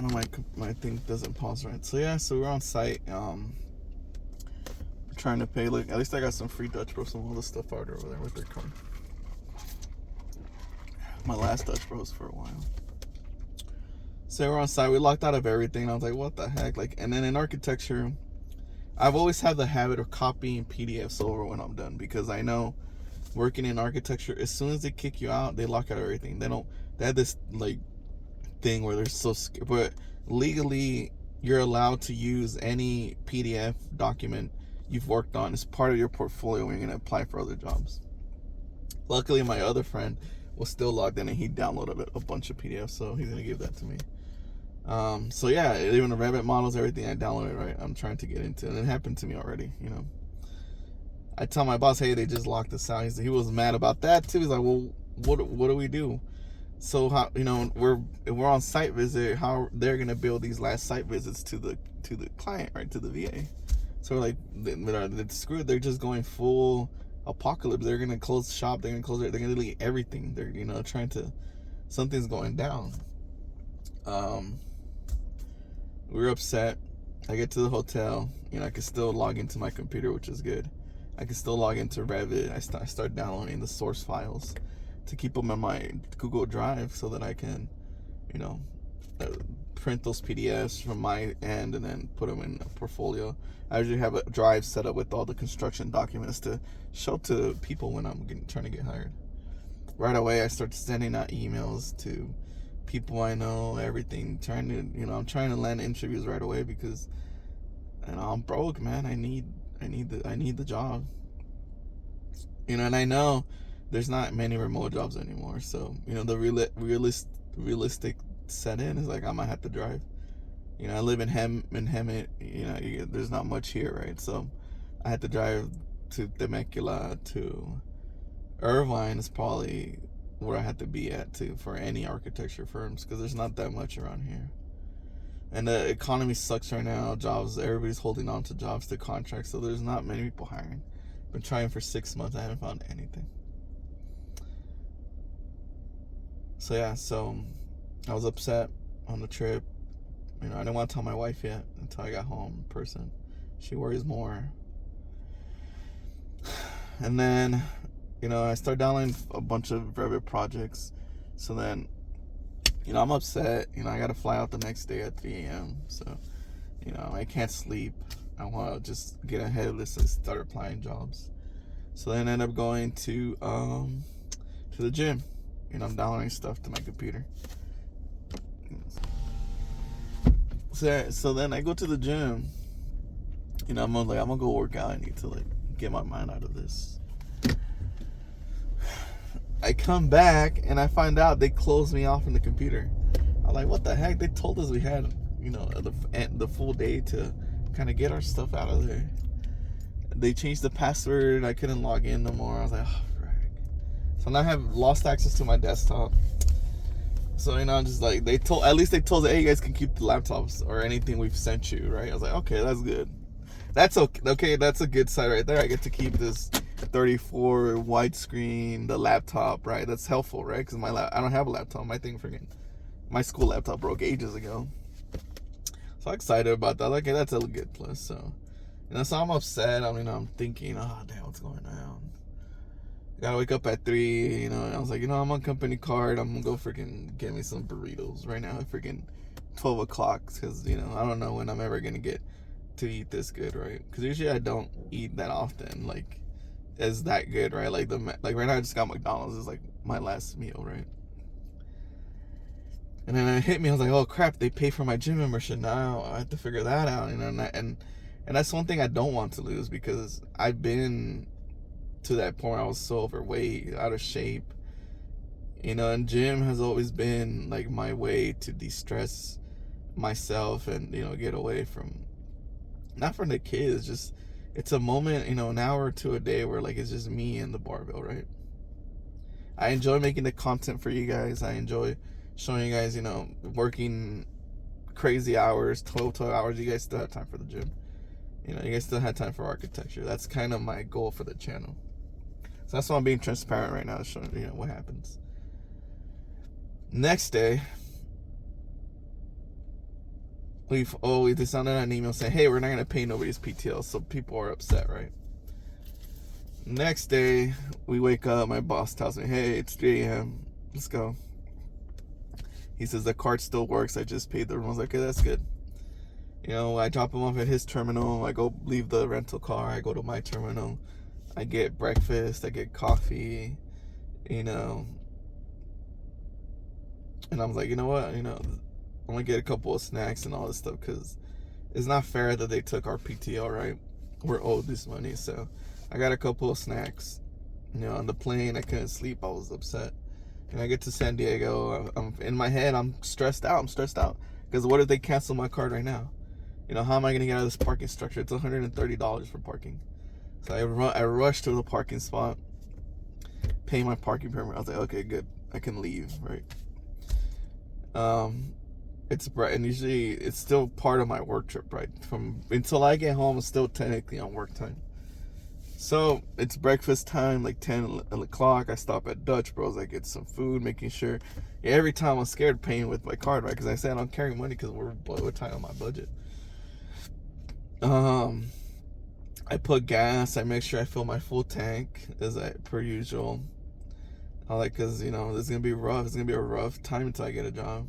know my thing doesn't pause right. So yeah, so we're on site. Trying to pay. Look, at least I got some free Dutch Bros. Some all the stuff out over there with their card. My last Dutch Bros for a while. So we're on site. We locked out of everything. I was like, what the heck? Like, and then in architecture, I've always had the habit of copying PDFs over when I'm done because I know working in architecture, as soon as they kick you out, they lock out everything. They have this like thing where they're so scared, but legally you're allowed to use any PDF document you've worked on as part of your portfolio when you're going to apply for other jobs. Luckily, my other friend was still logged in and he downloaded a bunch of PDFs, so he's going to give that to me. So yeah, even the Revit models, everything I downloaded, right? I'm trying to get into, and it happened to me already, you know. I tell my boss, hey, they just locked us out. He was mad about that too. He's like, well, what do we do? So how, you know, we're on site visit. How they're gonna build these last site visits to the client, right, to the VA. So we're like, they're screwed. They're just going full apocalypse. They're gonna close shop. They're gonna delete everything. They're trying to, something's going down. We were upset. I get to the hotel. I can still log into my computer, which is good. I can still log into Revit. I start downloading the source files to keep them in my Google Drive so that I can, print those PDFs from my end and then put them in a portfolio. I usually have a drive set up with all the construction documents to show to people when I'm trying to get hired. Right away, I start sending out emails to people I know, everything, I'm trying to land interviews right away because I'm broke, man. I need the job. And I know there's not many remote jobs anymore. So, the realistic set in is like I might have to drive. I live in Hemet, there's not much here, right? So I had to drive to Temecula, to Irvine is probably where I had to be at for any architecture firms because there's not that much around here. And the economy sucks right now. Jobs, everybody's holding on to jobs, to contracts, so there's not many people hiring. Been trying for 6 months, I haven't found anything. So yeah, I was upset on the trip. I didn't want to tell my wife yet until I got home in person. She worries more. And then, I started downloading a bunch of Revit projects. So then, I'm upset. I got to fly out the next day at 3 a.m. So, I can't sleep. I want to just get ahead of this and start applying jobs. So then I ended up going to the gym. I'm downloading stuff to my computer. So then I go to the gym. I'm gonna go work out. I need to get my mind out of this. I come back and I find out they closed me off in the computer. I'm like, what the heck? They told us we had, the full day to kind of get our stuff out of there. They changed the password. I couldn't log in no more. I was like, oh, frick. So now I have lost access to my desktop. So, just like at least they told us, hey, you guys can keep the laptops or anything we've sent you, right? I was like, okay, that's good. That's okay. Okay, that's a good side right there. I get to keep this 34 widescreen, the laptop, right? That's helpful, right? Because I don't have a laptop. My school laptop broke ages ago. So I'm excited about that. Okay, that's a good plus. So, so I'm upset. I'm thinking, oh, damn, what's going on? Gotta wake up at 3, I was like, I'm on company card. I'm gonna go freaking get me some burritos right now at freaking 12 o'clock. Because, I don't know when I'm ever gonna get to eat this good, right? Because usually I don't eat that often, is that good, right? Like right now I just got McDonald's. It's like my last meal, right? And then it hit me. I was like, oh crap, they pay for my gym membership now. I have to figure that out, and that's one thing I don't want to lose because I've been to that point where I was so overweight, out of shape, and gym has always been like my way to de-stress myself and get away from, not from the kids, just it's a moment, an hour or two a day where it's just me and the barbell, right? I enjoy making the content for you guys. I enjoy showing you guys, working crazy hours, 12 hours. You guys still have time for the gym. You guys still have time for architecture. That's kind of my goal for the channel. So that's why I'm being transparent right now, showing what happens. Next day, they sent out an email saying, hey, we're not going to pay nobody's PTO. So people are upset, right? Next day, we wake up. My boss tells me, hey, it's 3 a.m. Let's go. He says the card still works. I just paid the room. I was like, okay, that's good. I drop him off at his terminal. I go leave the rental car. I go to my terminal. I get breakfast. I get coffee. And I was like, you know what? I'm going to get a couple of snacks and all this stuff because it's not fair that they took our PTO, right? We're owed this money. So I got a couple of snacks. On the plane, I couldn't sleep. I was upset. And I get to San Diego. I'm in my head, I'm stressed out. Because what if they cancel my card right now? How am I going to get out of this parking structure? It's $130 for parking. So I rushed to the parking spot, pay my parking permit. I was like, okay, good. I can leave, right? It's bright, and usually it's still part of my work trip, right? Until I get home, it's still technically on work time. So it's breakfast time, like 10 o'clock. I stop at Dutch Bros. I get some food, making sure. Every time I'm scared paying with my card, right? Because I say I don't carry money because we're tight on my budget. I put gas. I make sure I fill my full tank as per usual. Because this is gonna be rough. It's gonna be a rough time until I get a job.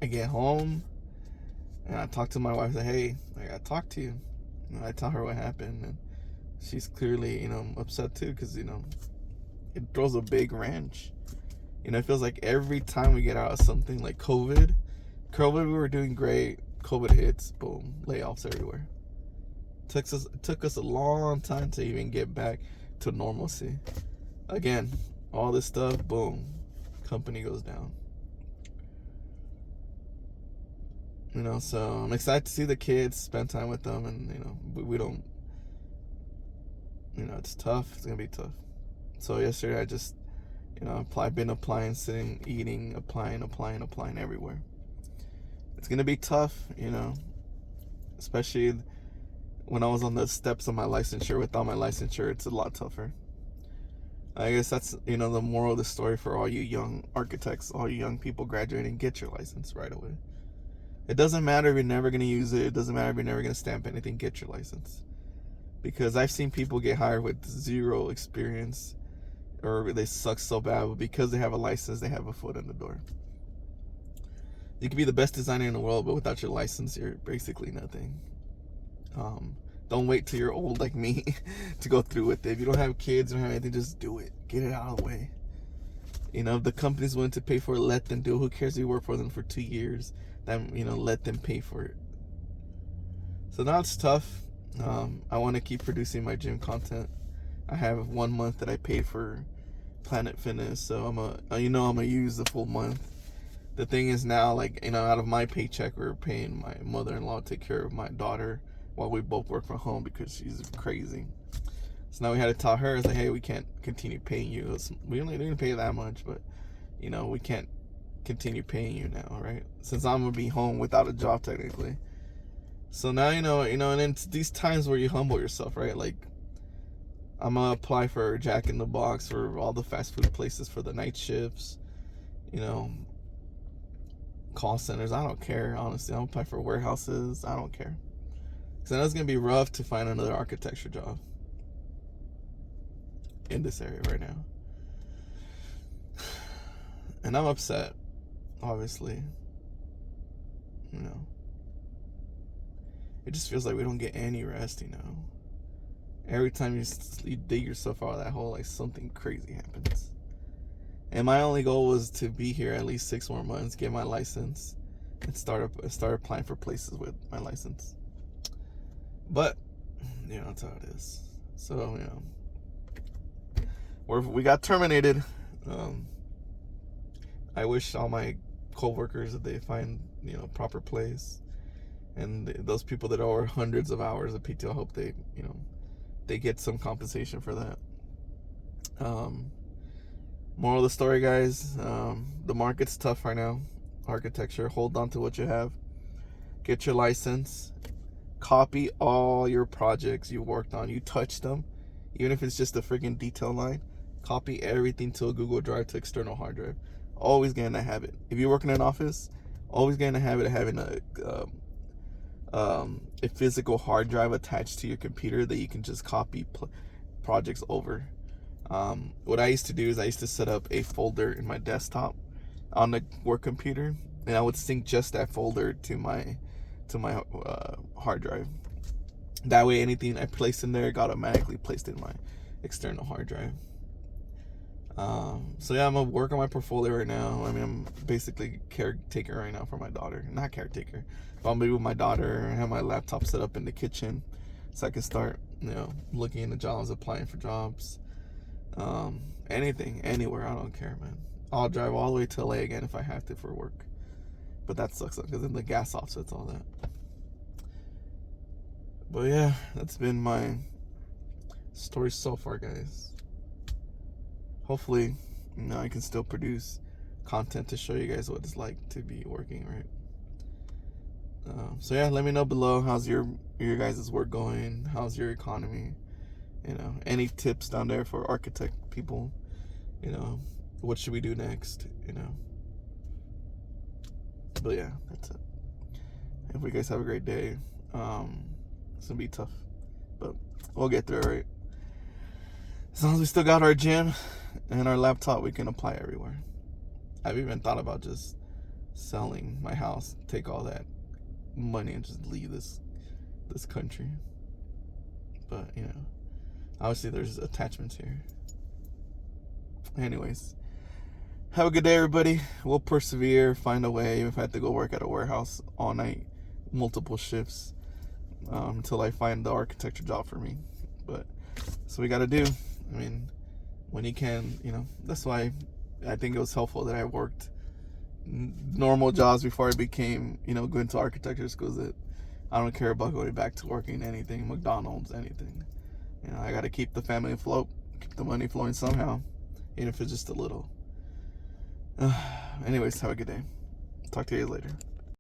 I get home and I talk to my wife. I say, hey, I gotta talk to you. And I tell her what happened, and she's clearly, upset too, because it throws a big wrench. It feels like every time we get out of something like COVID, we were doing great. COVID hits, boom, layoffs everywhere. Took us a long time to even get back to normalcy. Again, all this stuff, boom, company goes down. So I'm excited to see the kids, spend time with them, and we don't. It's tough. It's gonna be tough. So yesterday I just, been applying, sitting, eating, applying everywhere. It's gonna be tough, especially when I was on the steps of my licensure. Without my licensure, it's a lot tougher. I guess that's, the moral of the story for all you young architects, all you young people graduating. Get your license right away. It doesn't matter if you're never going to use it. It doesn't matter if you're never going to stamp anything. Get your license. Because I've seen people get hired with zero experience, or they suck so bad, but because they have a license, they have a foot in the door. You can be the best designer in the world, but without your license, you're basically nothing. Don't wait till you're old like me to go through with it. If you don't have kids, don't have anything, just do it. Get it out of the way. If the company's willing to pay for it, let them do it. Who cares if you work for them for 2 years? Then, let them pay for it. So now it's tough. I want to keep producing my gym content. I have 1 month that I paid for Planet Fitness, so I'm gonna use the full month. The thing is now, out of my paycheck, we're paying my mother-in-law to take care of my daughter while we both work from home because she's crazy. So now we had to tell her, hey, we can't continue paying you. We only didn't pay that much, but we can't continue paying you now, right? Since I'm gonna be home without a job technically. So now and it's these times where you humble yourself, right? Like, I'm gonna apply for Jack in the Box, for all the fast food places for the night shifts, call centers. I don't care, honestly. I'll apply for warehouses. I don't care. Because I know it's gonna be rough to find another architecture job in this area right now. And I'm upset, obviously. It just feels like we don't get any rest, Every time you dig yourself out of that hole, like, something crazy happens. And my only goal was to be here at least 6 more months, get my license, and start applying for places with my license. But, that's how it is. So, we got terminated. I wish all my co-workers that they find, proper place. And those people that are hundreds of hours of PTO, I hope they, they get some compensation for that. Moral of the story, guys, the market's tough right now. Architecture, hold on to what you have. Get your license. Copy all your projects you worked on. You touched them. Even if it's just a freaking detail line, copy everything to a Google Drive, to external hard drive. Always get in that habit. If you work in an office, always get in the habit of having a physical hard drive attached to your computer that you can just copy projects over. What I used to do is I used to set up a folder in my desktop on the work computer, and I would sync just that folder to my hard drive. That way, anything I placed in there got automatically placed in my external hard drive. So yeah, I'm gonna work on my portfolio right now. I mean, I'm basically caretaker right now for my daughter. Not caretaker, but I'm gonna be with my daughter and have my laptop set up in the kitchen so I can start, looking into jobs, applying for jobs. Anything, anywhere, I don't care, man. I'll drive all the way to LA again if I have to for work. But that sucks because then the gas offsets all that. But yeah, that's been my story so far, guys. Hopefully, I can still produce content to show you guys what it's like to be working, right? So yeah, let me know below, how's your guys' work going? How's your economy? Any tips down there for architect people? What should we do next? But yeah, that's it. Hope you guys have a great day. It's gonna be tough, but we'll get through it, right? As long as we still got our gym and our laptop, we can apply everywhere. I've even thought about just selling my house, take all that money and just leave this country. But obviously there's attachments here. Anyways, have a good day, everybody. We'll persevere, find a way. Even if I have to go work at a warehouse all night, multiple shifts, until I find the architecture job for me. But that's what we gotta do. I mean, when you can, that's why I think it was helpful that I worked normal jobs before I became, going to architecture schools. That I don't care about going back to working anything, McDonald's, anything. I got to keep the family afloat, keep the money flowing somehow, even if it's just a little. Anyways, have a good day. Talk to you guys later.